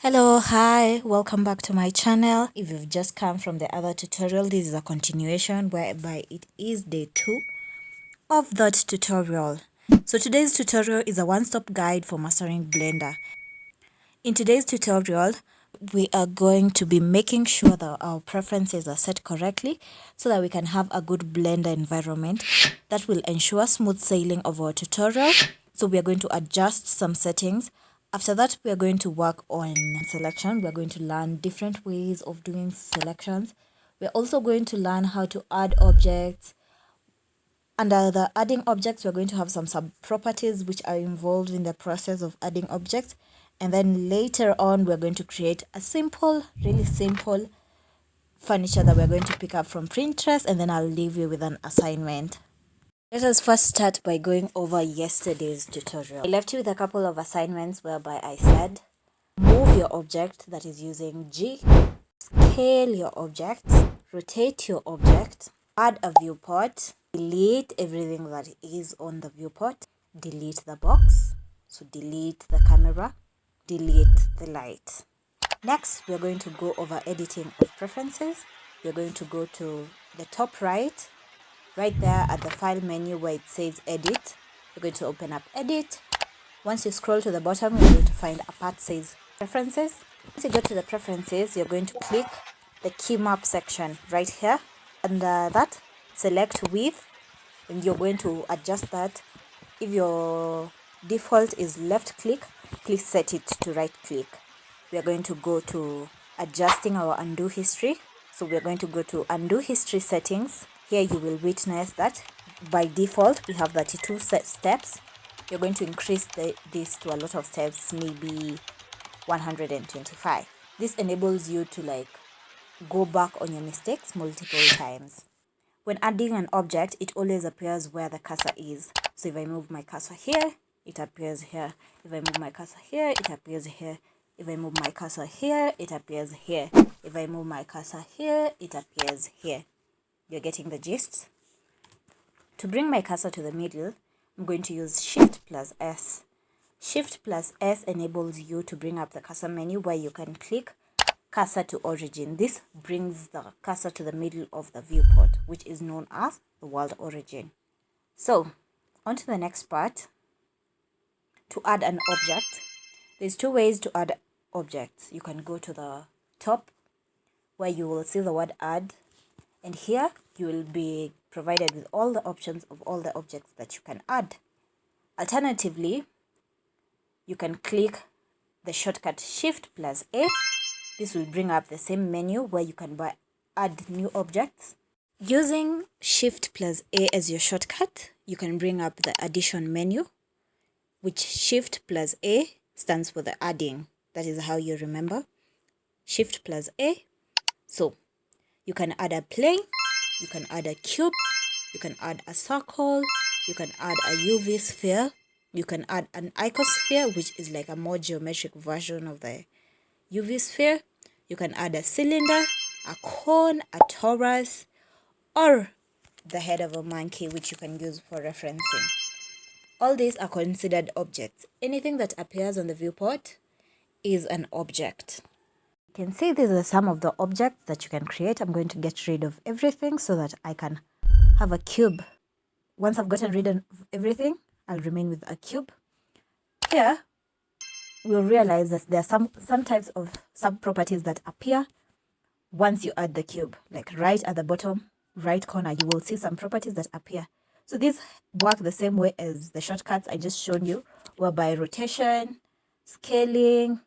Hello, hi, welcome back to my channel. If you've just come from the other tutorial, this is a continuation whereby it is day 2 of that tutorial. So today's tutorial is a one-stop guide for mastering Blender. In today's tutorial, we are going to be making sure that our preferences are set correctly so that we can have a good Blender environment that will ensure smooth sailing of our tutorial. So we are going to adjust some settings. After that, we are going to work on selection. We are going to learn different ways of doing selections. We're also going to learn how to add objects. Under the adding objects, we're going to have some sub-properties which are involved in the process of adding objects. And then later on, we're going to create a simple, really simple furniture that we're going to pick up from Pinterest, and then I'll leave you with an assignment. Let us first start by going over yesterday's tutorial. I left you with a couple of assignments whereby I said, move your object, that is using G, scale your object, rotate your object, add a viewport, delete everything that is on the viewport, delete the box, so delete the camera, delete the light. Next, we're going to go over editing of preferences. We're going to go to the top right there at the file menu where it says edit. You're going to open up edit. Once you scroll to the bottom, you're going to find a part says preferences. Once you go to the preferences, you're going to click the key map section right here. Under that, select width, and you're going to adjust that. If your default is left click, please set it to right click. We are going to go to adjusting our undo history. So we are going to go to undo history settings. Here you will witness that by default we have 32 steps. You're going to increase this to a lot of steps, maybe 125. This enables you to go back on your mistakes multiple times. When adding an object, it always appears where the cursor is. So if I move my cursor here, it appears here. If I move my cursor here, it appears here. If I move my cursor here, it appears here. If I move my cursor here, it appears here. You're getting the gist? To bring my cursor to the middle, I'm going to use Shift plus S. Shift plus S enables you to bring up the cursor menu where you can click cursor to origin. This brings the cursor to the middle of the viewport, which is known as the world origin. So, on to the next part. To add an object, there's two ways to add objects. You can go to the top where you will see the word add, and here you will be provided with all the options of all the objects that you can add. Alternatively, you can click the shortcut Shift plus A. This will bring up the same menu where you can add new objects. Using Shift plus A as your shortcut, you can bring up the addition menu, which Shift plus A stands for the adding. That is how you remember. Shift plus A. So you can add a plane, you can add a cube, you can add a circle, you can add a UV sphere, you can add an icosphere, which is like a more geometric version of the UV sphere. You can add a cylinder, a cone, a torus, or the head of a monkey, which you can use for referencing. All these are considered objects. Anything that appears on the viewport is an object. You can see these are some of the objects that you can create. I'm going to get rid of everything so that I can have a cube. Once I've gotten rid of everything, I'll remain with a cube. Here, we'll realize that there are some types of sub-properties that appear once you add the cube. Like right at the bottom right corner, you will see some properties that appear. So these work the same way as the shortcuts I just showed you, whereby rotation, scaling,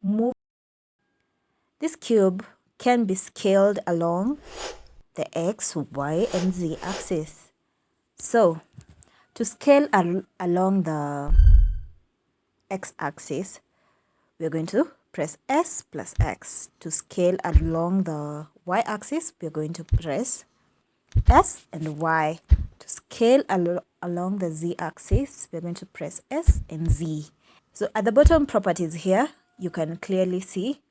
move. This cube can be scaled along the X, Y, and Z axis. So to scale along the X axis, we're going to press S plus X. To scale along the Y axis, we're going to press S and Y. To scale along the Z axis, we're going to press S and Z. So at the bottom properties here, you can clearly see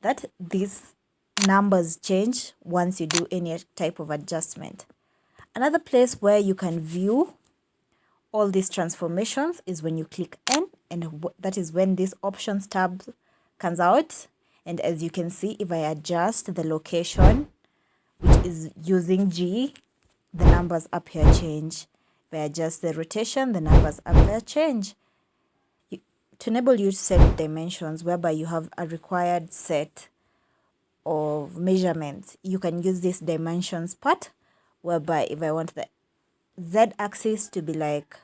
that these numbers change once you do any type of adjustment. Another place where you can view all these transformations is when you click N and that is when this options tab comes out. And as you can see, if I adjust the location, which is using G, the numbers up here change. If I adjust the rotation, the numbers up there change. To enable you to set dimensions whereby you have a required set of measurements, you can use this dimensions part, whereby if I want the z-axis to be like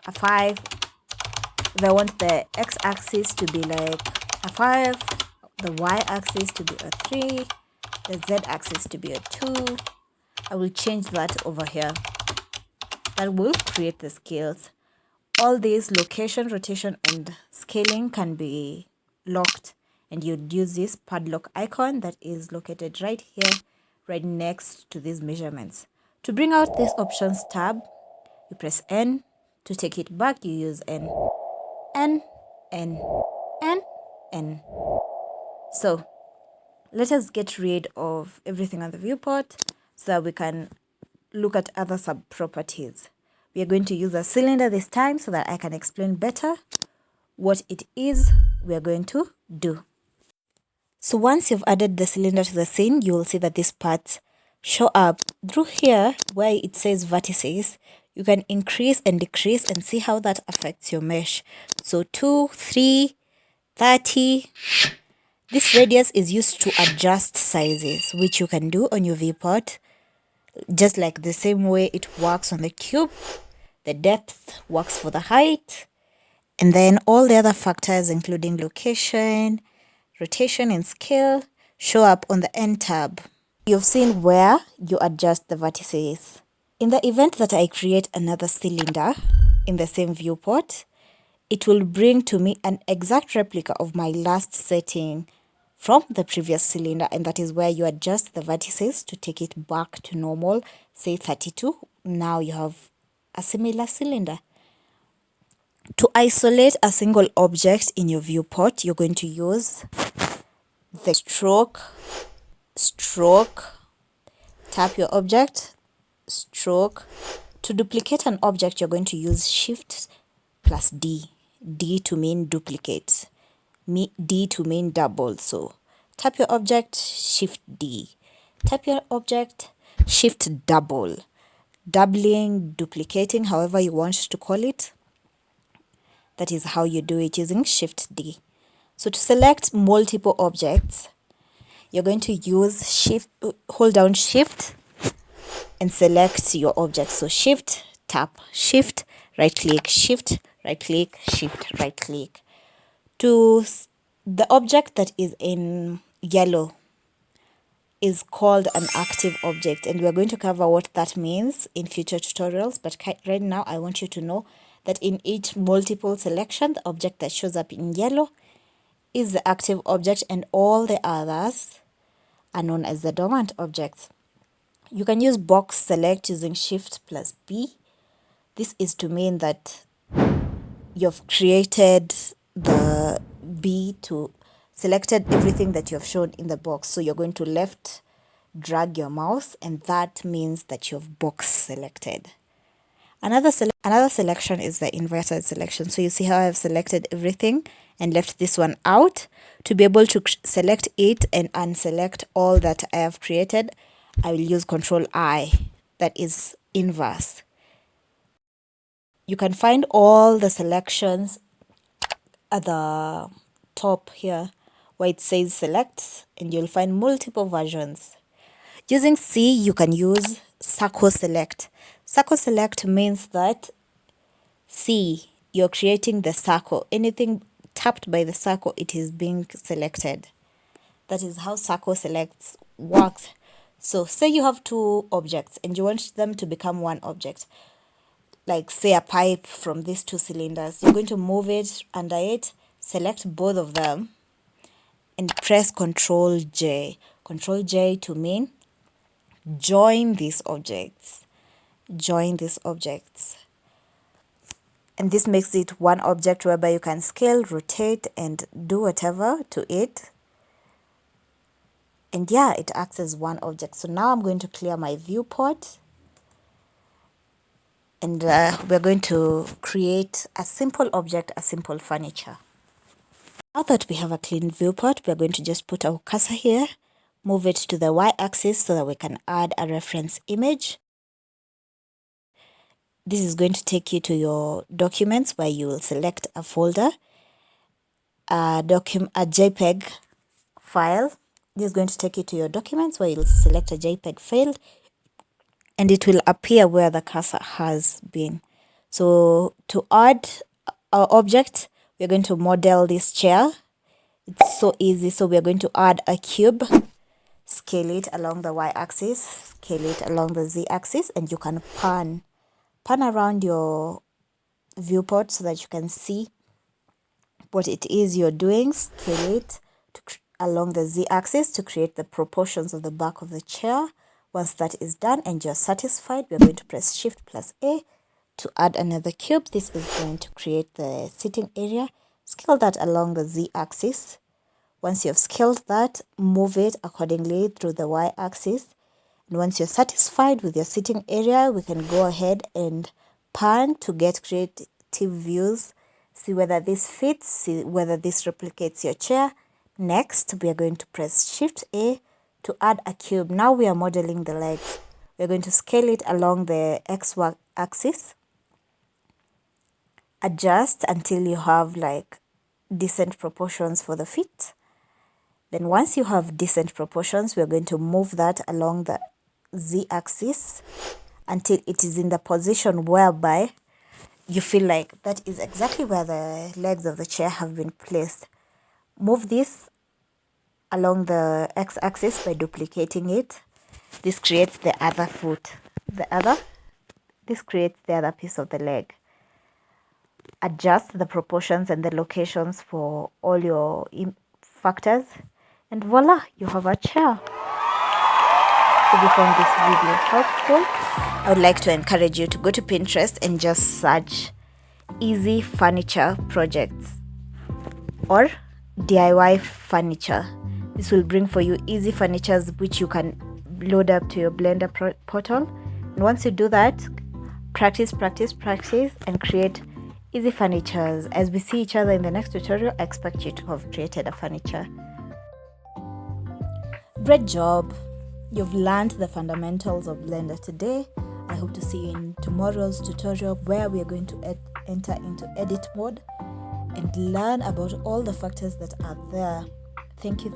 a 5, if I want the x-axis to be like a 5, the y-axis to be a 3, the z-axis to be a 2, I will change that over here. That will create the scales. All these location, rotation, and scaling can be locked, and you'd use this padlock icon that is located right here, right next to these measurements. To bring out this options tab, you press N. To take it back, you use N. N, N, N, N. So let us get rid of everything on the viewport so that we can look at other sub-properties. We are going to use a cylinder this time so that I can explain better what it is we are going to do. So once you've added the cylinder to the scene, you will see that these parts show up. Through here where it says vertices, you can increase and decrease and see how that affects your mesh. So 2, 3, 30. This radius is used to adjust sizes, which you can do on your viewport, just like the same way it works on the cube. The depth works for the height, and then all the other factors, including location, rotation, and scale, show up on the N tab. You've seen where you adjust the vertices. In the event that I create another cylinder in the same viewport, it will bring to me an exact replica of my last setting from the previous cylinder, and that is where you adjust the vertices to take it back to normal, say 32. Now you have a similar cylinder. To isolate a single object in your viewport, you're going to use the stroke, tap your object, stroke. To duplicate an object, you're going to use Shift plus D. D to mean duplicate, D to mean double. So tap your object, Shift D. Tap your object, Shift double. Doubling, duplicating, however you want to call it. That is how you do it using Shift D. So to select multiple objects, you're going to use Shift, hold down Shift and select your object. So Shift, tap, Shift, right click, Shift, right click, Shift, right click. To the object that is in yellow is called an active object, and we're going to cover what that means in future tutorials, but right now I want you to know that in each multiple selection, the object that shows up in yellow is the active object, and all the others are known as the dormant objects. You can use box select using Shift plus B. This is to mean that you've created the B to selected everything that you have shown in the box. So you're going to left drag your mouse, and that means that you've box selected. Another selection is the inverted selection. So you see how I've selected everything and left this one out. To be able to select it and unselect all that I have created, I will use Control I, that is inverse. You can find all the selections at the top here where it says select, and you'll find multiple versions. Using C, you can use circle select. Circle select means that C, you're creating the circle. Anything tapped by the circle, it is being selected. That is how circle selects works. So say you have two objects and you want them to become one object, like say a pipe from these two cylinders. You're going to move it under it, select both of them, and press Control J. Control J to mean join these objects. Join these objects. And this makes it one object whereby you can scale, rotate, and do whatever to it. And yeah, it acts as one object. So now I'm going to clear my viewport. and we're going to create a simple object, a simple furniture. Now that we have a clean viewport, we're going to just put our cursor here, move it to the y-axis so that we can add a reference image. This is going to take you to your documents where you will select a folder, a JPEG file. This is going to take you to your documents where you'll select a JPEG file, and it will appear where the cursor has been. So to add our object, we're going to model this chair. It's so easy. So we're going to add a cube, scale it along the y-axis, scale it along the z-axis, and you can pan around your viewport so that you can see what it is you're doing. Scale it along the z-axis to create the proportions of the back of the chair. Once that is done and you're satisfied, we're going to press Shift plus A to add another cube. This is going to create the sitting area. Scale that along the z-axis. Once you've scaled that, move it accordingly through the y-axis. And once you're satisfied with your sitting area, we can go ahead and pan to get creative views. See whether this fits, see whether this replicates your chair. Next, we are going to press Shift A to add a cube. Now we are modeling the legs. We're going to scale it along the x-axis. Adjust until you have like decent proportions for the feet. Then once you have decent proportions, we're going to move that along the z-axis until it is in the position whereby you feel like that is exactly where the legs of the chair have been placed. Move this along the x-axis by duplicating it. This creates the other foot. This creates the other piece of the leg. Adjust the proportions and the locations for all your factors, and voila, you have a chair. If you found this video helpful, I would like to encourage you to go to Pinterest and just search easy furniture projects or DIY furniture. This will bring for you easy furnitures which you can load up to your Blender portal. And once you do that, practice and create easy furnitures. As we see each other in the next tutorial, I expect you to have created a furniture. Great job! You've learned the fundamentals of Blender today. I hope to see you in tomorrow's tutorial where we are going to enter into edit mode and learn about all the factors that are there. Thank you.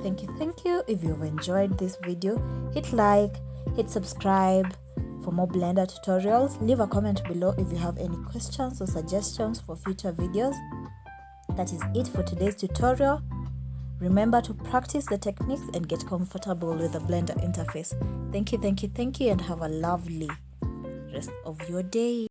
If you've enjoyed this video, hit like, hit subscribe for more Blender tutorials. Leave a comment below if you have any questions or suggestions for future videos. That is it for today's tutorial. Remember to practice the techniques and get comfortable with the Blender interface. Thank you, and have a lovely rest of your day.